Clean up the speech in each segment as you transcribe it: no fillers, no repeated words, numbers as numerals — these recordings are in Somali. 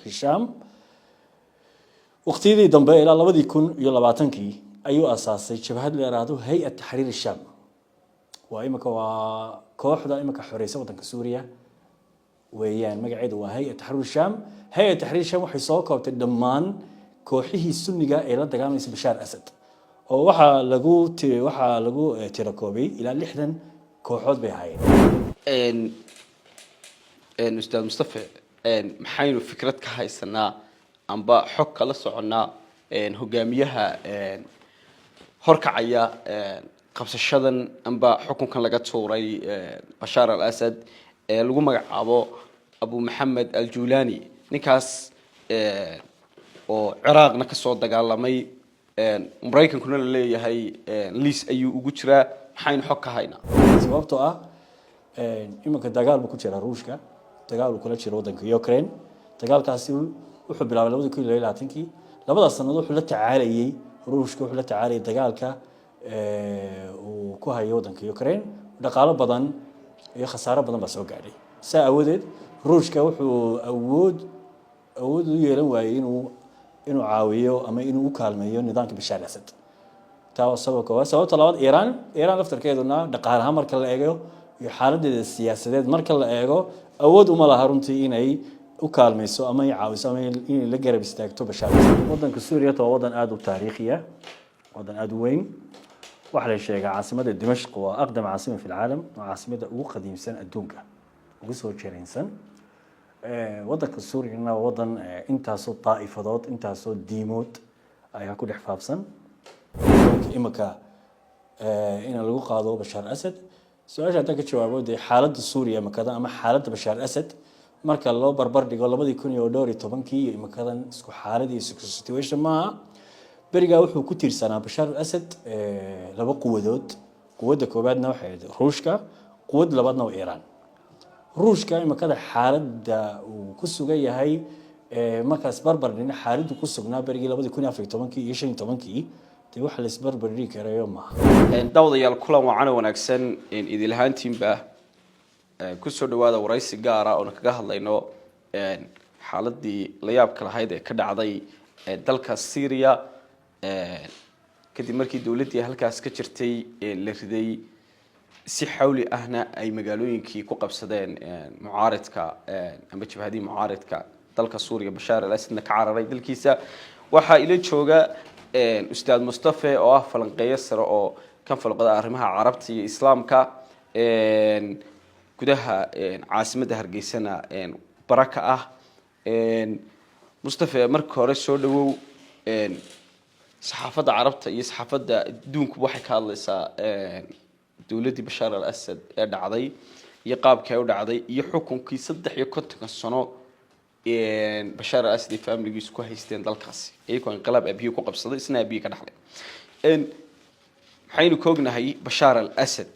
فتح الشام وقتيدي دنبه إلى لبدي يكون يلباتنكي أيو أساسي شبه هذا الإرادة هيئة تحرير الشام وإمك وكوح ده إمك حريصة وطنك سوريا ويان مقعد وهيئة تحرير الشام هيئة تحرير الشام وحصوك وتدمان كوحيه السنة إلى دقام اسم بشار أسد ووحى لقو تيراكوبي إلى لحدا كوحود بهاي إن أستاذ مصطفى محاينو فكرتك هاي السنة أنبا حق الله صعنا هجاميها هركعيا قبس الشدن أنبا حكم كان لقت صوري بشار الأسد لقوا مع أبو محمد الجولاني نكاس وعراق نكسر دجال مريكن كنا اللي هي ليس أيو وجرا محاين حق هاينا سببته إما كدجال بكتير روشكا دجال وكل شيء رودن كيوكرين دجال كاسيل وحب العالم كل الليل عتنكي لبضع السنة وحلا تعالي روشكا وحلا تعالي دجالك وكوها يودن كيوكرين دقالة بدن خسارة بدن بس وقعدي سأودد روشكا وحو أود يلون إنه عاويه أما إنه وكالميه نظامك بشار الأسد تاو سوى طلبات إيران لفتر كيدنا دقارها مركل الأجو يحارد السياسات مركل الأجو أود لها رنتي إني وكالميسو أما يعاوس أما إني لقرب يستاكتو بشار الأسد وطن كسوريا تو وطن آدو تاريخية وطن آدو وين وحلا الشيء عاصمة دمشق وأقدم عاصمة في العالم وعاصمة وقديم سنة الدونكا وقصوا شيرين سنة وضعك السوري إنه وضن أنت صوت طائفات أنت صوت ديموت أي كل حفاظا إمك إن لو قاضوا بشار الأسد سؤال جاتك شو دي حالة سوريا مكذا أما حالة بشار الأسد مركل الله بربر دي قال بدي يكون يودوري طبعا كي مكذا سكو حالة دي سكو سيتويشن ما برجع وحو كتير سنة بشار الأسد لبقى قوة كوبادنا وحيد روشكا قوة لبادنا وإيران روشكا إما كذا حالد وكسو جاي هاي مركز بربر لنا حالد وكسو جنا برجع لابد يكون أفريقيا طبعا كي يشين طبعا كي تروح الإسبار بريك ريوم ما داود يا الكلام وعنا ونكسن إن إذا الهانتين به كسر دوادة ورئيس الجارة ونكجاه الله إنه حالدي لياب كلا هيدا كده عضي دلك سوريا كدي مركي دولتي هالكاس كشرتي لردي si xawli ahna ay magaalooyinkii ku qabsadeen mucaaradka ama jabhadii mucaaradka dalka Suuriya Bashar al-Asad ka cararay dalkiisa waxa ila jooga ustaad Mustafa oo ah falanqeeyo sare oo kan falqada arrimaha Carabta iyo Islaamka gudaha caasimadda Hargeysana baraka ah Mustafa markii hore soo dhawow saxaafadda Carabta iyo saxaafadda adduunku waxay ka hadlaysaa دولتي بشار الأسد دعدي يقاب كيو دعدي يحكم كي صدق يكتك الصنو بشار الأسد فهم لجيس كويستين دالكاسي يكون انقلاب أبيه كوقب صدق سنة أبيه كنحله إن حين كوجنا هي بشار الأسد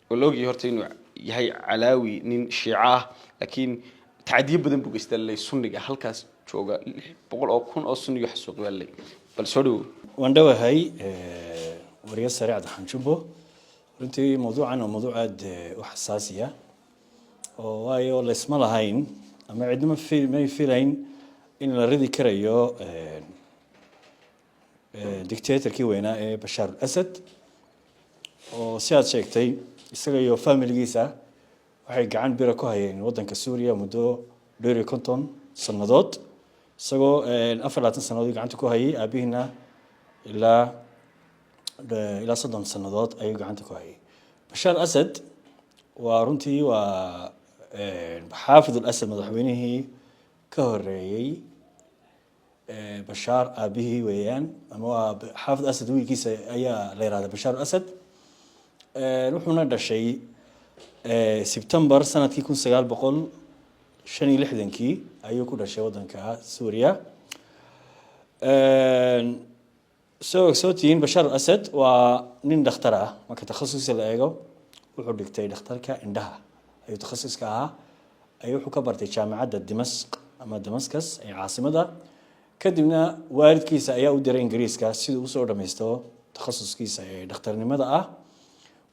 ولوجي هرتين هي علاوي نين شيعة لكن تعديل بدن بوجست اللي سنة هالكاس شوجا بقول أو كون أو سنة يحسوا قبل بل سودو وندوا هاي وريا سريع ده حنشوفه runtii mawduucan waa mawduuc aad u xasaasi ah oo waayo la isma lahayn ama cidna ma filayn in la ridi karayo dictatorkii weynaa ee Bashar al-Asad oo si aad sheegtay isaga iyo familkiisa waxay gacan bira ku hayeen wadanka Suuriya muddo 50 sanadood isagoo 40 sanadood gacanta ku hayay aabihina إلى صدام سنوات أيوة عندك هاي بشار الأسد ورنتي وحافظ الأسد مدحوينه كهري بشار أبيه ويان أما حافظ الأسد هو كيس أيا غير هذا بشار الأسد نحن نرد شيء سبتمبر سنة كيكون سجال بقول شني لحدن كي أيوة كل شيء ودن كسوريا سوتين بشار الأسد ونين دخترة ما كتخصص الأيجو وحول دكتور دخترك عندها أي تخصص كها أي حكبرت جامعة دمشق أما دمشقس أي عاصمة ده كدمنا وارد كيس أي أودر إنجليز كاسيد وصور دمستو تخصص كيس أي دختر نمدا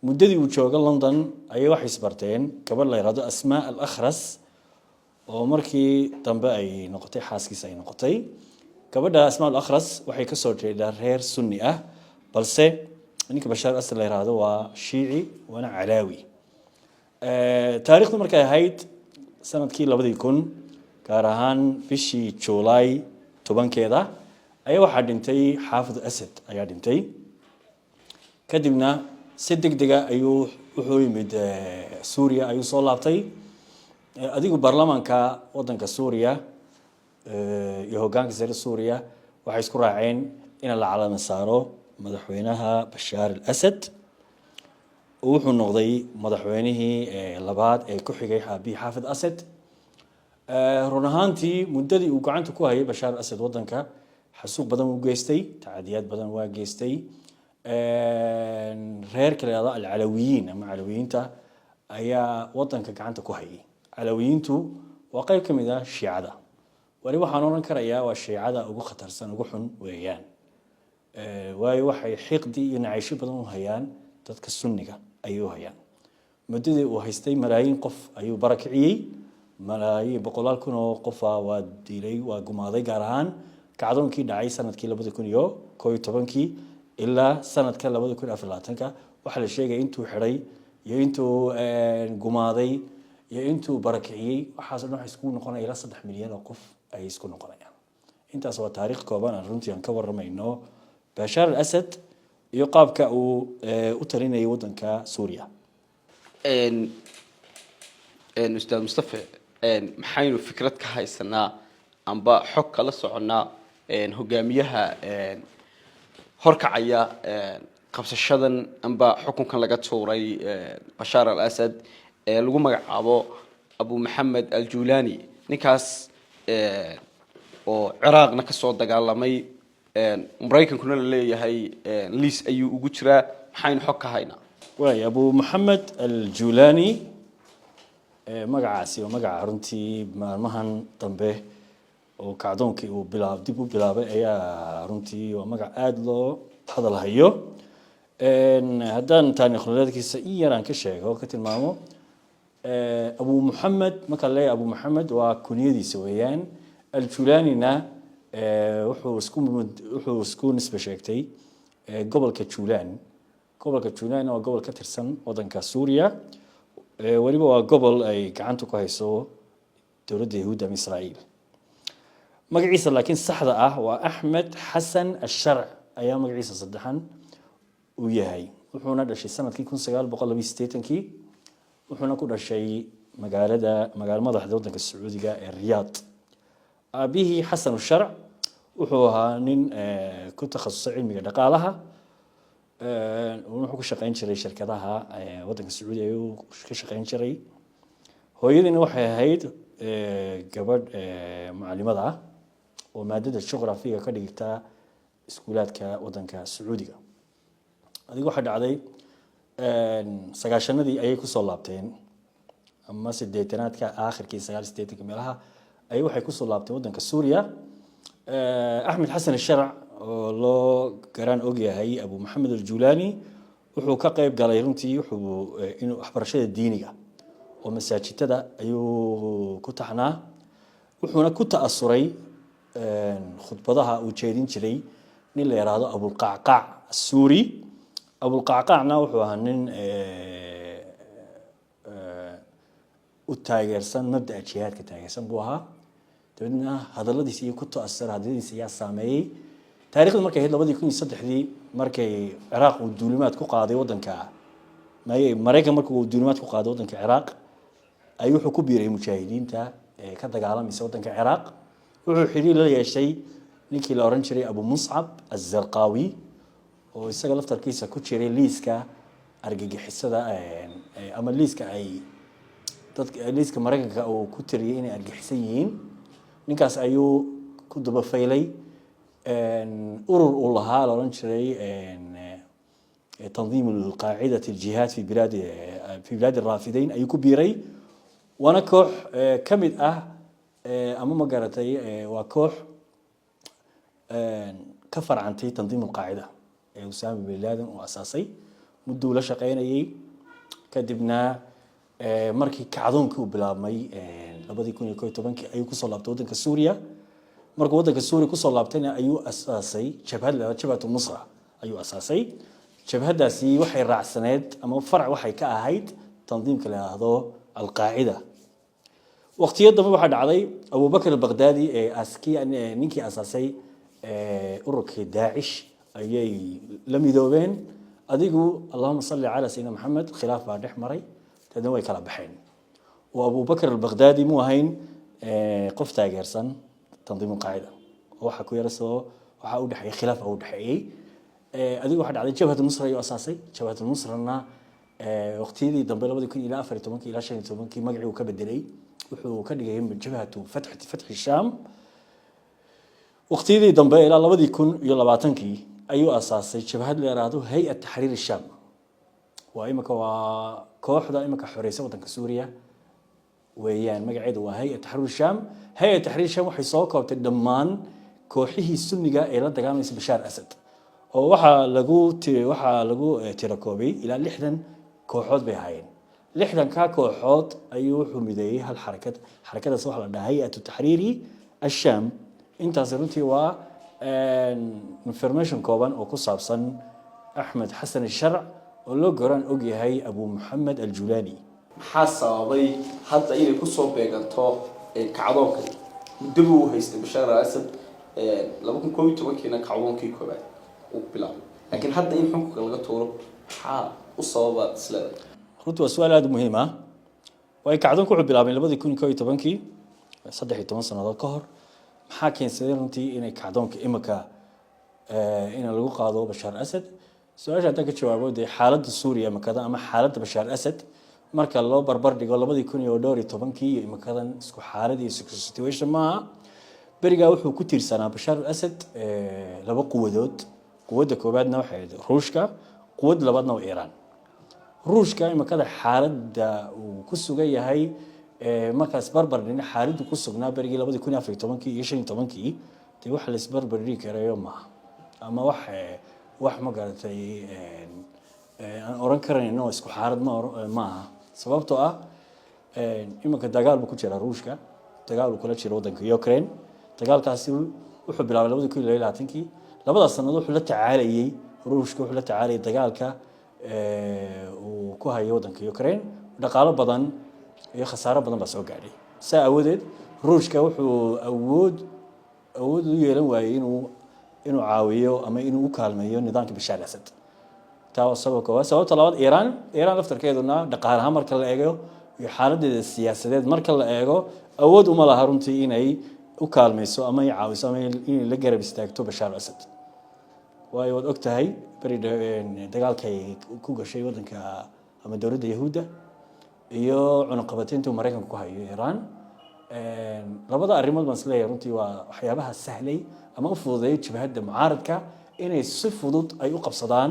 مددي وشوق لندن أي واحد سبرتين قبل لا يرادوا أسماء الأخرس oo markii dambe ay noqotay xaaskiisa ay noqotay gabadha Asmaa al-Akhras waxay ka soo jeedaa reer sunni ah balse ninka Bashaar al-Asad la yiraahdo waa shiici wana calaawi taariikhdu markay ahayd sanadkii 2000 gaar ahaan bishii July 10keeda ayaa waxaa dhintay Xaafid Asad ayaa dhintay kadibna si degdeg ah ayuu wuxuu yimid Suuriya ayuu soo laabtay adigu baarlamaanka wadanka Suuriya iyo hoggaanka sare Suuriya waxay isku raaceen in la calaamad saaro madaxweynaha Bashaar al-Asad wuxuu noqday madaxweynihii labaad ee ku xigay Xaafid Asad run ahaantii muddadii uu gacanta ku hayay Bashaar al-Asad wadanka xasuuq badan uu geystay tacaadiyaad badan waa geystay reer kale al-Calawiyiin ama Calawiyiinta ayaa wadanka gacanta ku hayay Calawiyiintu waa qayb kamid ah Shiicada wali waxaan oran karayaa waa Shiicada ugu khatarsan ugu xun weeyaan waayo waxay xiqdi iyo nacaysho badan u hayaan dadka sunniga ayuu hayaan muddadii uu haystay malaayiin qof ayuu barakiciyay malaayiin boqolaal kun oo qof waa dilay waa gumaaday gaar ahaan kacdoonkii dhacay sanadkii 2011 ilaa sanadka 2024 waxa la sheegay intuu xiray iyo intuu gumaaday iyo intuu barakiciyay waxaas dhan isku noqonaya ilaa 3 milyan oo qof ay isku noqonayaan intaas waa taariikh kooban aan runtii aan ka waramayno Bashaar al-Asad iyo qaabka uu u talinayay wadanka Suuriya ustaad Mustafa maxaynu fikrad ka haysanaa amba xog kala soconaa hogaamiyaha horkacaya qabsashadan amba xukunkan laga tuuray Bashaar al-Asad ee lagu magacaabo Abu Muhammad al-Julani ninkaas oo Ciraaqna ka soo dagaalamay Mareykankuna la leeyahay liis ayuu ugu jiraa maxaynu xog ka haynaa waay Abu Muhammad al-Julani magacaasi waa magaca runtii maalmahan dambe oo kacdoonkii uu dib u bilaabay ayaa runtii waa magac aad loo hadal hayo haddaan taariikhnolodkiisa in yaraan ka sheego ka tilmaamo Abu Muhammad marka la leeyahay Abu Muhammad waa kunyadiisa weeyaan al-Julanina wuxuu isku nisbe sheegtay gobolka Julan waa gobol ka tirsan wadanka Suuriya waliba waa gobol ay gacanta ku hayso dawladda Yahuudda ama Israa'iil magaciisa laakiin saxda ah waa Ahmed Hassan al-Sharc ayaa magaciisa saddexan uu yahay wuxuuna dhashay sanadkii 1982 wuxuuna ku dhashay magaalada madaxda wadanka Sacuudiga ee Riyadh aabihii Hassan al-Sharc wuxuu ahaa nin ku takhasusay cilmiga dhaqaalaha wuxuu ku shaqeyn jiray shirkadaha wadanka Sacuudiga ayuu ka shaqeyn jiray hooyadiina waxay ahayd gabadh macallimada ah oo maadada juqraafiga ka dhigta iskuulaadka wadanka Sacuudiga adigu waxa dhacday sagaashanadii ayay ku soo laabteen ama 80aadka aakhirkii 89 meelaha ay waxay ku soo laabteen wadanka Suuriya Ahmed Hassan al-Sharc oo loo garan og yahay Abu Muhammad al-Julani wuxuu ka qayb galay runtii inuu waxbarashada diiniga oo masaajidada ayuu ku taxnaa wuxuuna ku taasuray khudbadaha uu jeedin jiray nin la yiraahdo Abu al-Qa'qa' as-Suuri Abu al-Qa'qa'na wuxuu ahaa nin u taageersan mabda'a jihaadka taageersan buu ahaa dadna hadalladiisa iyo ku taasur hadalladiisa ayaa saameeyay taariikhdu markay ahayd 2003 markay Ciraaq uu duulimaad ku qaaday wadanka Mareykan markuu uu duulimaad ku qaaday wadanka Ciraaq ay wuxuu ku biiray mujaahidiinta ka dagaalamaysa wadanka Ciraaq wuxuu xiriir la yeeshay ninkii la oran jiray Abu Mus'ab az-Zarqawi oo isaga laftarkiisa ku jiray liiska argagixisada ama liiska ay dadka liiska Mareykanka oo ku tiriyay inay argagixisan yihiin ninkaas ayuu ku daba faylay urur uu lahaa la oran jiray تنظيم القاعدة الجهاد في بلاد الرافدين أي كبيري وأنا كوح كمد أما ما قرأتي وكوح كفر عن تنظيم القاعدة أسامة بن لادن وأساسي مدوا لشقين أي كدبنا markii kacdoonkii uu bilaabmay 2011 ayuu kusoo laabtay waddanka Suuriya markuu waddanka Suuriya kusoo laabtayna ayuu asaasay jabhatu Nusra ayuu asaasay jabhadaasi waxay raacsaneed ama farac waxay ka ahayd tandiimka la yiraahdo al-Qaacida waqtiyada waxa dhacday Abu Bakr al-Baghdadi ninkii asaasay ururka Daesh ayay la midoobeen adigu Allahumma salli ala sayyidina Muhammad khilaaf baa dhex maray tadana way kala baxeen oo Abu Bakr al-Baghdadi muu ahayn qof taageersan tandiim al-Qaacida waxa ku yarasoo waxa u dhaxay khilaaf u dhaxay adigu waxa dhacday jabhatu Nusra ayuu asaasay jabhatu Nusrana waqtiyadii dambe 2014 ilaa 15 magaci uu ka bedelay wuxuu ka dhigay jabhatu Fath Sham waqtiyadii dambe ilaa 2020 ayuu asaasay jabhad la yiraahdo Hay'at Tahrir Sham وإمك وكوحدة إمك حريصة وطنك سوريا ويان مقعد وهيئة تحرير الشام هيئة تحرير الشام وحيصوكا وتدمان كوحيه السنة إلى دقام بشار أسد ووحا لقو تيراكوبي إلى لحدا كوحود بهاين لحدا كوحود أيو حميدي هالحركة صوح لنا هيئة تحرير الشام انت صرتي و انفورميشن كوبان وكصابصن أحمد حسن الشرع ولو قران أوجي أبو محمد الجولاني حاسبي حتى إلى كسر بيجانتو كعضوك دبوا هيست بشار أسد لو كن كوي تبكينا كعضون كي كوبا وبلا لكن حتى إن حكوا كلغتورو وصوابات سلام runtu waa su'aal aad muhiim ah way kacdoon ku bilaabeen 2011 13 sanadood ka hor maxaa keensaday runtii inay kacdoonka imika in lagu qaado Bashar Asad su'aasha hadda ka jawaabo xaaladda Suuriya makada ama xaaladda Bashar Asad marka loo barbar dhigo 2012 iyo imikadan isku xaalad iyo situation ma bariga wuxuu ku tiirsanaa Bashar Asad laba quwadda koobaadna waxay Ruushka quwad labaadna waa Iran ruushka imikada xaaladda uu ku sugan yahay markaas barbar dhinac xaaladdu ku sugnaa barigii 2014 iyo 15 tii wax la isbarbar dhigi karayo ma ama wax ma garatay aan oran karayno isku xaalad ma aha sababtoo ah imika dagaal ku jira ruushka dagaal kula jira wadanka Ukraine dagaalkaasi wuxuu bilaabay 2020 labadaas sanadood wuxuu la tacaalayay ruushka wuxuu la tacaalayay dagaalka uu ku hayo wadanka Ukraine dhaqaale badan iyo khasaaro badan baa soo gaaray saa awadeed ruushka wuxuu awood u yeelan waayay inuu caawiyo ama inuu u kaalmeeyo nidaamka Bashar Asad taa sababta labaad Iran laftarkeeduna dhaqaalaha marka la eego iyo xaaladdeeda siyaasadeed marka la eego awood uma laha runtii inay u kaalmeyso ama ay caawiso ama in la garab istaagto Bashar Asad waayo wad ogtahay bari dagaalkay ku gashay wadanka ama dawladda Yahuudda iyo cunaqabataynta Mareykanka ku hayo Iran labada arrimood baan isleeyahay runtii waa waxyaabaha sahlay ama u fududeeyay jabhadda mucaaradka inay si fudud ay u qabsadaan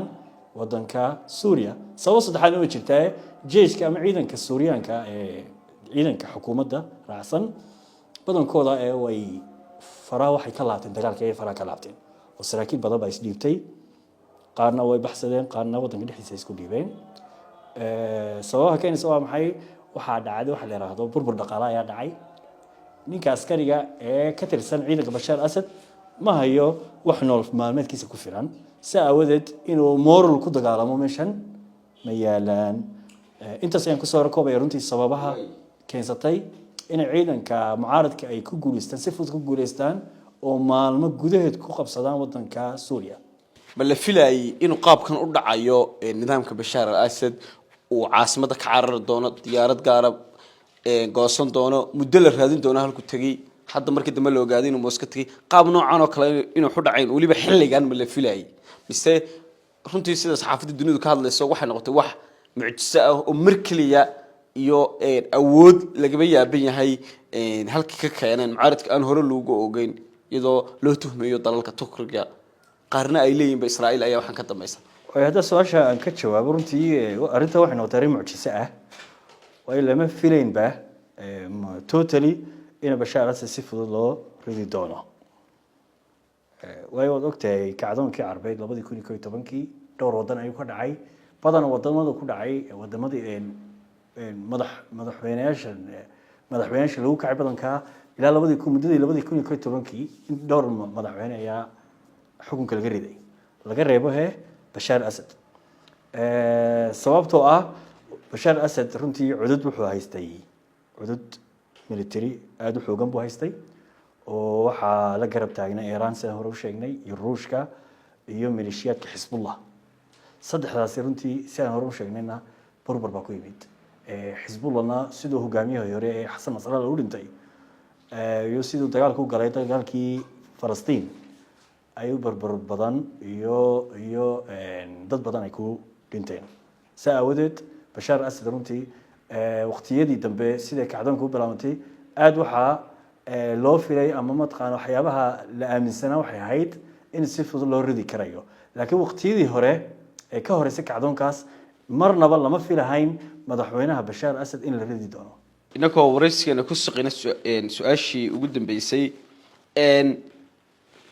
wadanka Suuriya sabab saddexaad oo jirtay jeeshka ama ciidanka Suuriyaanka ciidanka xukuumadda raacsan badankooda way faraa waxay ka laabteen dagaalka ay faraa ka laabteen oo saraakiil badan baa isdhiibtay qaarna way baxsadeen qaarna wadanka dhexdiisa isku dhiibeen sababaha keenaysa waa maxay waxa dhacday waxa la yiraahdo burbur dhaqaale ayaa dhacay ninka askariga ka tirsan ciidanka Bashar Asad ma hayo wax nool maalmeedkiisa ku filan saa awadeed inuu moral ku dagaalamo meeshan ma yaalaan intaas ayaan ku soo rakoobay runtii sababaha keensatay in ciidanka mucaaradka ay ku guuleystaan si fudud ku guuleystaan oo maalmo gudaheed ku qabsadaan wadanka Suuriya bal la filayay inuu qaabkan u dhacayo nidaamka Bashar al-Assad uu caasimada ka carar doono diyaarad gaarab goosan doono muddo la raadin doono halku tagay hadda markii dambe loo ogaaday inuu Moscow tagay qaab noocan oo kale inuu u dhacayn waliba xilligan ma la filayay mise runtii sida saxaafadda dunida ka hadlayso waxay noqotay wax mucjiso ah oo markaliya iyo awood laga yaaban yahay halkii ka keeneen mucaaradka aan hore loogu ogeyn iyadoo loo tuhmayo dalalka Turkiga qaarna ay leeyihiin Israa'iil ayaa waxan ka dambaysan way hada su'aasha aan ka jawaabo runtii arinta waxay noqotay mucjiso ah way lama filayn ba totally in Bashar Asad si fudud loo ridi doono way wad ogtahay kacdoonkii Carbeed 2011 dhowr wadan ayuu ka dhacay badan wadamada ku dhacay wadamadii madaxweynayaasha lagu kacay badanka ilaa muddadii 2011 in dhowr madaxweyne ayaa xukunka laga reebo Bashar Assad sababtoo ah Bashar Assad runtii cudud wuxuu haystay cudud military aad u xoogan buu haystay oo waxa la garab taagnaa Iran sida hore u sheegnay iyo Ruushka iyo maleeshiyadka Hizbullah saddexdaas runtii sida hore u sheegnayna burbar baa ku yimid Hizbullahna sidoo hogaamiyay hore ee Xasan Nasrallah uu dhintay iyo sidoo dagaalku galay dagaalkii Falastiin ay burbar badan iyo dad badan ay ku dhinteen saawadeed Bashar Assad runtii waqtiyadii dambe sida kacdoonku bilaabantay aad waxa loo filay ama matqaan waxyaabaha la aaminsanaa waxay ahayd in si fudud loo ridi karayo laakiin waqtiyadii hore ee ka horeysay kacdoonkaas marnaba lama filahayn madaxweynaha Bashar Assad in la ridi doono inagoo waraysigeena ku saqina su'aashii ugu dambeysay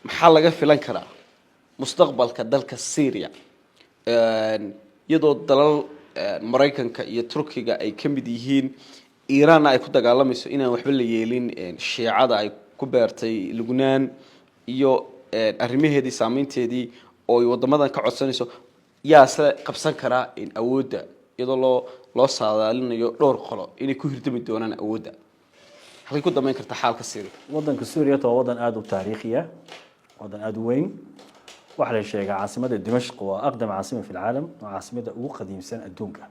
maxaa laga filan karaa mustaqbalka dalka Syria iyadoo dalal Mareykanka iyo Turkiga ay kamid yihiin Iran ay ku dagaalamayso inaan waxba la yeelin Shiicada ay ku beertay Lebanon iyo arrimaheedii saameynteedii oo wadamadan ka codsanayso yaa se qabsan kara in awoodda iyadoo loo saadaalinayo dhowr qolo inay ku hirdami doonaan awoodda halkay ku damayn kartaa xaalka Syria wadanka Syria waa wadan aad u taariikhiya wadan aad u weyn waxa la sheegaa caasimada Dimashq waa aqdam caasimo fi العالم caasimada ugu qadiimsan adduunka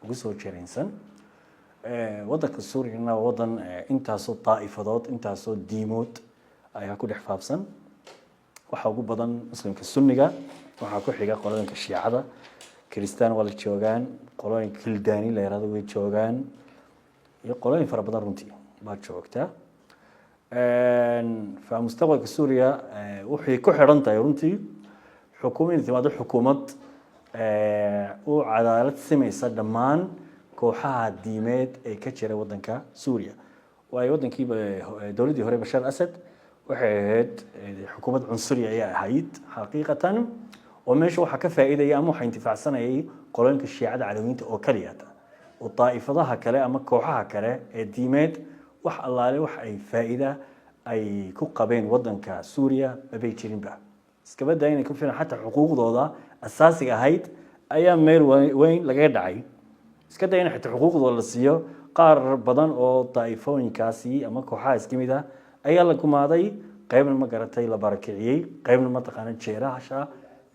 ugu soo jeerinsan wadanka Syria waa wadan intaasoo taaifadood intaasoo diimood ayaa ku dhex faafsan waxa ugu badan muslimka sunniga waxa ku xiga qoladanka shiicada kristaan wala joogan qolooyin kildaani la yiraahdo way joogan iyo qolooyin fara badan runtii baa joogta fa mustaqbalka Syria wixii ku xiran tahay runtii xukuumad oo cadaalad samaysa dhammaan kooxaha diimeed ee ka jira wadanka Syria way wadankii dawladii hore Bashar Assad waxay ahayd xukuumad cunsuri ay ahayd xaqiiqatan oo meesha waxa ka faa'iideeyay ama waxa intifaacsanayay qolooyinka shiicada calawiinta oo kaliyata oo taa'ifadaha kale ama kooxaha kale ee diimeed wax allaale wax ay faa'iida ay ku qabeen wadanka Syria bay jirinba iska badaa inay ku filan xataa xuquuqdooda asaasiga ahayd ayaa meel weyn laga dhacay iska daa in xataa xuquuqdooda la siiyo qaar badan oo taa'ifooyinkaasi ama kooxaha iskamida ayaa la gumaaday qaybna ma garatay la barakiciyay qaybna ma taqaan jeerasha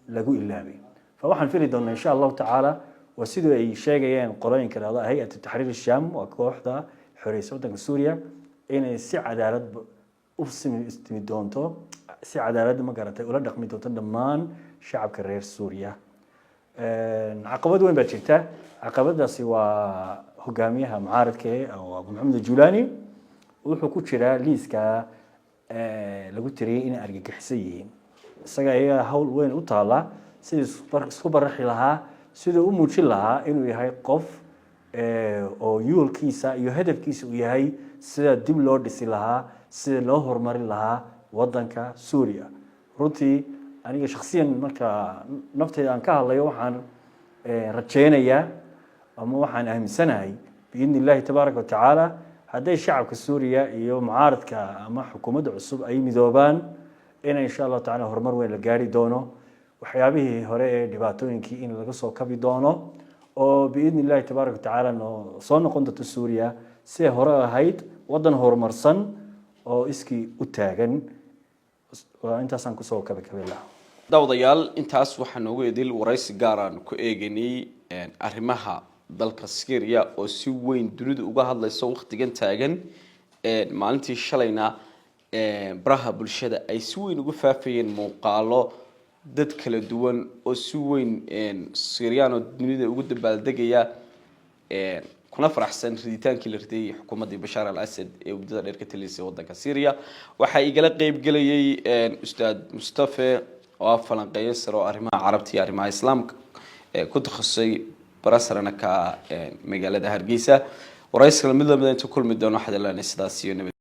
lagu ilaabay fa waxaan fili doonaa insha Allah ta'ala وسيدو أي شيء يعني قرآن كلا هيئة التحرير الشام وكوحدة حريص ودن سوريا إن سعادة أفسم استمدونتو سعادة ما قرأت ولا دقمي توتن دمان شعب كرير سوريا عقبات وين بتشتا عقبات ده سوى هجاميها معارض كي أو أبو محمد الجولاني وحكوت شراء ليسكا لو تري إن أرجع كحسيين سجى هول وين أطالع سيد سوبر رحلها sidoo u muujin lahaa inuu yahay qof oo yoolkiisa iyo hadafkiisa uu yahay sida dib loo dhisi lahaa sida loo horumarin lahaa wadanka Syria runtii aniga shakhsiyan marka naftayda aan ka hadlayo waxaan rajaynayaa ama waxaan aaminsanahay biidnillaahi tabaaraka wa tacaala haday shacabka Syria iyo mucaaradka ama xukuumadda cusub ay midoobaan in insha Allah taala horumar weyn la gaari doono waxyaabihii hore ee dhibaatooyinkii in laga soo kabi doono oo biidnillaahi tabaaraka wa tacaala soo noqon doonto Syria si hore ahayd wadan horumarsan oo iskii u taagan intaas aan ku soo kabakabeelaa dawadayaal intaas waxaan ugu edil waraysi gaar ah ku eeganay arrimaha dalka Syria oo si weyn dunida uga hadlayso waqtigan taagan maalintii shalayna baraha bulshada ay si weyn uga faafayeen muuqaalo dad kala duwan oo si weyn Syriano dunida ugu dabaaldegaya kuna faraxsan riditaankii la riday xukuumadda Bashar al-Assad ee wadada dheer ka talisay wadanka Syria waxa igala qayb galayay ustaad Mustafa oo falanqeeyo saro arrimaha carabta iyo arrimaha islaamka ku takhasusay barasarana ka magaalada Hargeysa waraysiga mid lamid inta kulmi doono xadalana sidaas iyo